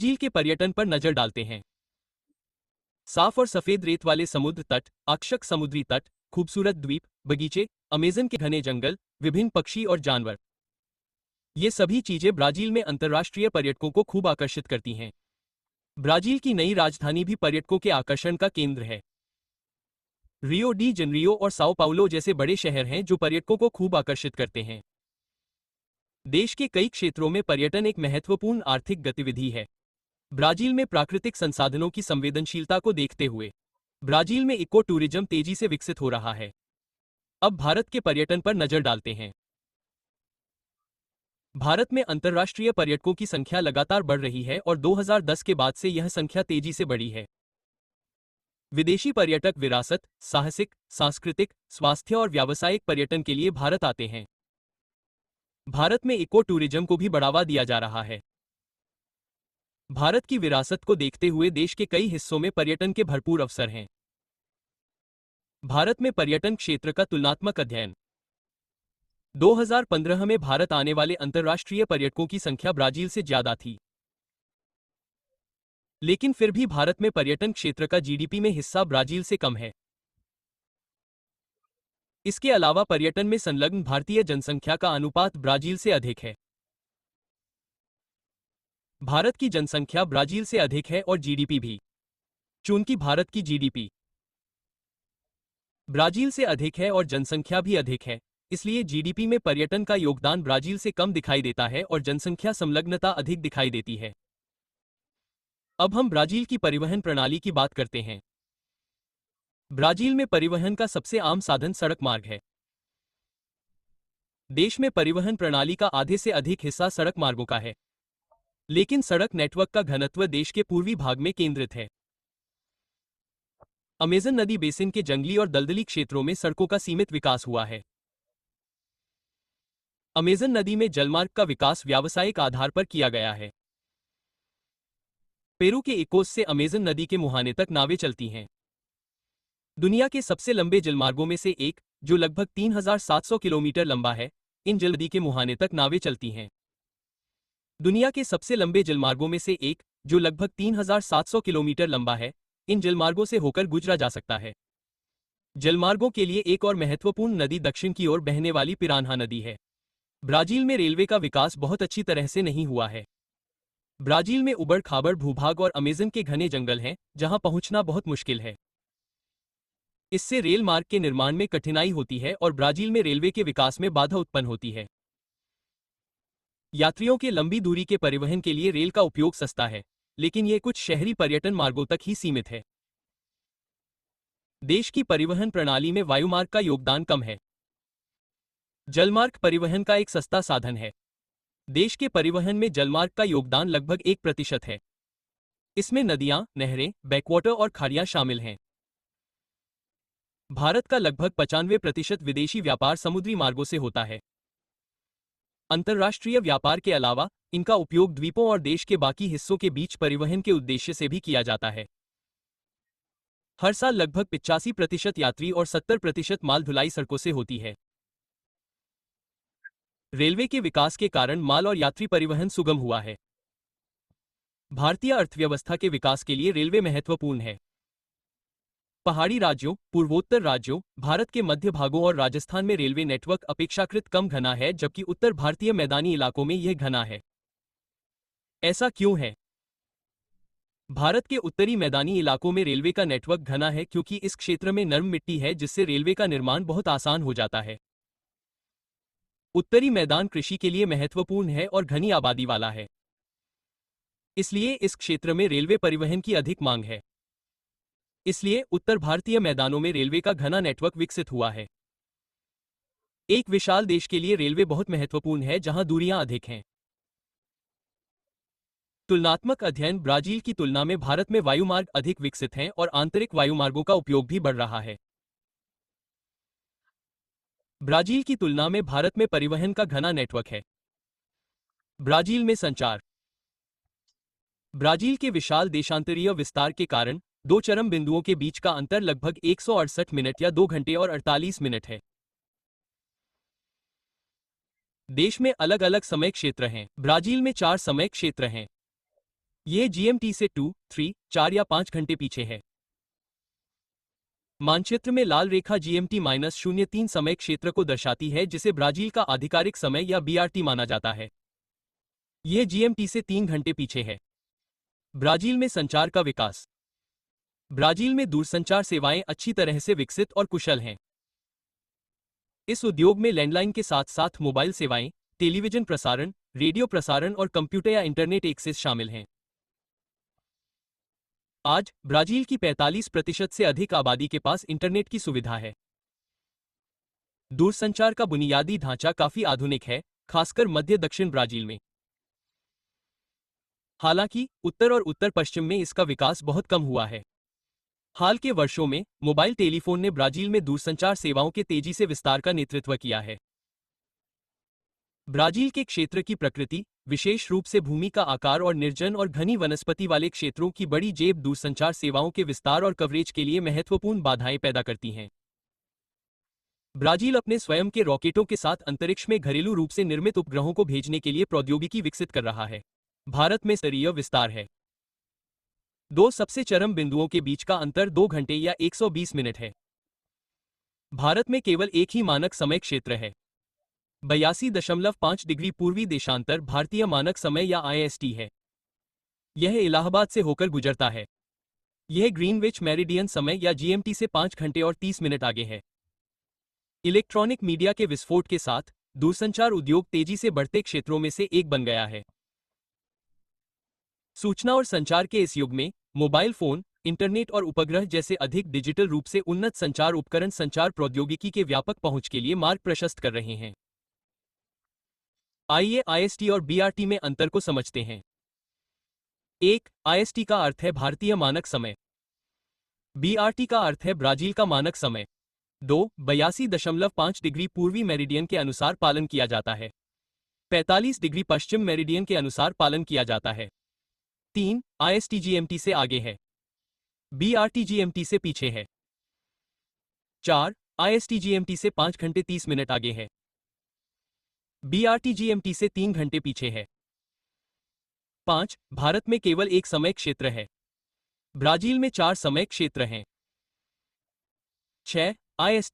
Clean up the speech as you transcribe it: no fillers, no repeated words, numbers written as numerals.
Brazil के पर्यटन पर नजर डालते हैं। साफ और सफेद रेत वाले समुद्र तट, आकर्षक समुद्री तट, खूबसूरत द्वीप, बगीचे, अमेज़न के घने जंगल, विभिन्न पक्षी और जानवर, ये सभी चीजें ब्राजील में अंतर्राष्ट्रीय पर्यटकों को खूब आकर्षित करती हैं। ब्राजील की नई राजधानी भी पर्यटकों के आकर्षण का केंद्र है। रियो डी जनरियो और साओ पाउलो जैसे बड़े शहर हैं जो पर्यटकों को खूब आकर्षित करते हैं। देश के कई क्षेत्रों में पर्यटन एक महत्वपूर्ण आर्थिक गतिविधि है। ब्राजील में प्राकृतिक संसाधनों की संवेदनशीलता को देखते हुए ब्राजील में इको टूरिज्म तेजी से विकसित हो रहा है। अब भारत के पर्यटन पर नजर डालते हैं। भारत में अंतर्राष्ट्रीय पर्यटकों की संख्या लगातार बढ़ रही है और 2010 के बाद से यह संख्या तेजी से बढ़ी है। विदेशी पर्यटक विरासत, साहसिक, सांस्कृतिक, स्वास्थ्य और व्यावसायिक पर्यटन के लिए भारत आते हैं। भारत में इको टूरिज्म को भी बढ़ावा दिया जा रहा है। भारत की विरासत को देखते हुए देश के कई हिस्सों में पर्यटन के भरपूर अवसर हैं। भारत में पर्यटन क्षेत्र का तुलनात्मक अध्ययन। 2015 में भारत आने वाले अंतर्राष्ट्रीय पर्यटकों की संख्या ब्राजील से ज्यादा थी, लेकिन फिर भी भारत में पर्यटन क्षेत्र का जीडीपी में हिस्सा ब्राजील से कम है। इसके अलावा पर्यटन में संलग्न भारतीय जनसंख्या का अनुपात ब्राजील से अधिक है। भारत की जनसंख्या ब्राजील से अधिक है और जीडीपी भी। चूंकि भारत की जीडीपी ब्राजील से अधिक है और जनसंख्या भी अधिक है, इसलिए जीडीपी में पर्यटन का योगदान ब्राजील से कम दिखाई देता है और जनसंख्या संलग्नता अधिक दिखाई देती है। अब हम ब्राजील की परिवहन प्रणाली की बात करते हैं। ब्राजील में परिवहन का सबसे आम साधन सड़क मार्ग है। देश में परिवहन प्रणाली का आधे से अधिक हिस्सा सड़क मार्गों का है, लेकिन सड़क नेटवर्क का घनत्व देश के पूर्वी भाग में केंद्रित है। अमेज़न नदी बेसिन के जंगली और दलदली क्षेत्रों में सड़कों का सीमित विकास हुआ है। अमेज़न नदी में जलमार्ग का विकास व्यावसायिक आधार पर किया गया है। पेरू के इकोस से अमेज़न नदी के मुहाने तक नावें चलती हैं। दुनिया के सबसे लंबे जलमार्गों में से एक, जो लगभग 3,700 किलोमीटर लंबा है, इन जल नदी के मुहाने तक नावें चलती हैं। दुनिया के सबसे लंबे जलमार्गों में से एक, जो लगभग 3,700 किलोमीटर लंबा है, इन जलमार्गों से होकर गुजरा जा सकता है। जलमार्गों के लिए एक और महत्वपूर्ण नदी दक्षिण की ओर बहने वाली पिरान्हा नदी है। ब्राजील में रेलवे का विकास बहुत अच्छी तरह से नहीं हुआ है। ब्राजील में उबड़ खाबड़ भूभाग और अमेज़न के घने जंगल हैं, जहां पहुंचना बहुत मुश्किल है। इससे रेल मार्ग के निर्माण में कठिनाई होती है और ब्राजील में रेलवे के विकास में बाधा उत्पन्न होती है। यात्रियों के लंबी दूरी के परिवहन के लिए रेल का उपयोग सस्ता है, लेकिन यह कुछ शहरी पर्यटन मार्गों तक ही सीमित है। देश की परिवहन प्रणाली में वायुमार्ग का योगदान कम है। जलमार्ग परिवहन का एक सस्ता साधन है। देश के परिवहन में जलमार्ग का योगदान लगभग 1% है। इसमें नदियां, नहरें, बैकवाटर और खाड़ियां शामिल हैं। भारत का लगभग 95% विदेशी व्यापार समुद्री मार्गों से होता है। अंतर्राष्ट्रीय व्यापार के अलावा इनका उपयोग द्वीपों और देश के बाकी हिस्सों के बीच परिवहन के उद्देश्य से भी किया जाता है। हर साल लगभग 85% यात्री और 70% माल ढुलाई सड़कों से होती है। रेलवे के विकास के कारण माल और यात्री परिवहन सुगम हुआ है। भारतीय अर्थव्यवस्था के विकास के लिए रेलवे महत्वपूर्ण है। पहाड़ी राज्यों, पूर्वोत्तर राज्यों, भारत के मध्य भागों और राजस्थान में रेलवे नेटवर्क अपेक्षाकृत कम घना है, जबकि उत्तर भारतीय मैदानी इलाकों में यह घना है। ऐसा क्यों है? भारत के उत्तरी मैदानी इलाकों में रेलवे का नेटवर्क घना है क्योंकि इस क्षेत्र में नर्म मिट्टी है, जिससे रेलवे का निर्माण बहुत आसान हो जाता है। उत्तरी मैदान कृषि के लिए महत्वपूर्ण है और घनी आबादी वाला है, इसलिए इस क्षेत्र में रेलवे परिवहन की अधिक मांग है। इसलिए उत्तर भारतीय मैदानों में रेलवे का घना नेटवर्क विकसित हुआ है। एक विशाल देश के लिए रेलवे बहुत महत्वपूर्ण है जहां दूरियां अधिक हैं। तुलनात्मक अध्ययन। ब्राजील की तुलना में भारत में वायुमार्ग अधिक विकसित हैं और आंतरिक वायुमार्गों का उपयोग भी बढ़ रहा है। ब्राजील की तुलना में भारत में परिवहन का घना नेटवर्क है। ब्राजील में संचार। ब्राजील के विशाल देशांतरीय विस्तार के कारण दो चरम बिंदुओं के बीच का अंतर लगभग 168 मिनट या 2 घंटे और 48 मिनट है। देश में अलग अलग समय क्षेत्र हैं। ब्राजील में 4 समय क्षेत्र हैं। ये जीएमटी से 2, 3, 4 या 5 घंटे पीछे है। मानचित्र में लाल रेखा GMT-03 समय क्षेत्र को दर्शाती है, जिसे ब्राजील का आधिकारिक समय या BRT माना जाता है। यह GMT से 3 घंटे पीछे है। ब्राजील में संचार का विकास। ब्राजील में दूरसंचार सेवाएं अच्छी तरह से विकसित और कुशल हैं। इस उद्योग में लैंडलाइन के साथ साथ मोबाइल सेवाएं, टेलीविजन प्रसारण, रेडियो प्रसारण और कंप्यूटर या इंटरनेट एक्सेस शामिल हैं। आज ब्राजील की 45% से अधिक आबादी के पास इंटरनेट की सुविधा है। दूरसंचार का बुनियादी ढांचा काफी आधुनिक है, खासकर मध्य दक्षिण ब्राजील में। हालांकि उत्तर और उत्तर पश्चिम में इसका विकास बहुत कम हुआ है। हाल के वर्षों में मोबाइल टेलीफोन ने ब्राजील में दूरसंचार सेवाओं के तेजी से विस्तार का नेतृत्व किया है। ब्राजील के क्षेत्र की प्रकृति, विशेष रूप से भूमि का आकार और निर्जन और घनी वनस्पति वाले क्षेत्रों की बड़ी जेब दूरसंचार सेवाओं के विस्तार और कवरेज के लिए महत्वपूर्ण बाधाएं पैदा करती हैं। ब्राजील अपने स्वयं के रॉकेटों के साथ अंतरिक्ष में घरेलू रूप से निर्मित उपग्रहों को भेजने के लिए प्रौद्योगिकी विकसित कर रहा है। भारत में स्तरीय विस्तार है। दो सबसे चरम बिंदुओं के बीच का अंतर 2 घंटे या 120 मिनट है। भारत में केवल एक ही मानक समय क्षेत्र है। 82.5 डिग्री पूर्वी देशांतर भारतीय मानक समय या IST है। यह इलाहाबाद से होकर गुजरता है। यह ग्रीनविच मेरिडियन समय या GMT से 5 घंटे और 30 मिनट आगे है। इलेक्ट्रॉनिक मीडिया के विस्फोट के साथ दूरसंचार उद्योग तेजी से बढ़ते क्षेत्रों में से एक बन गया है। सूचना और संचार के इस युग में मोबाइल फोन, इंटरनेट और उपग्रह जैसे अधिक डिजिटल रूप से उन्नत संचार उपकरण संचार प्रौद्योगिकी के व्यापक पहुंच के लिए मार्ग प्रशस्त कर रहे हैं। आइए IST और BRT में अंतर को समझते हैं। 1. IST का अर्थ है भारतीय मानक समय। BRT का अर्थ है ब्राजील का मानक समय। 2. 82.5 डिग्री पूर्वी मेरिडियन के अनुसार पालन किया जाता है। 45 डिग्री पश्चिम मेरिडियन के अनुसार पालन किया जाता है। 3. IST GMT से आगे है। BRT GMT से पीछे है। 4. IST GMT से 5 घंटे 30 मिनट आगे है। BRT GMT से 3 घंटे पीछे है। 5. भारत में केवल एक समय क्षेत्र है। ब्राजील में 4 समय क्षेत्र हैं। 6. IST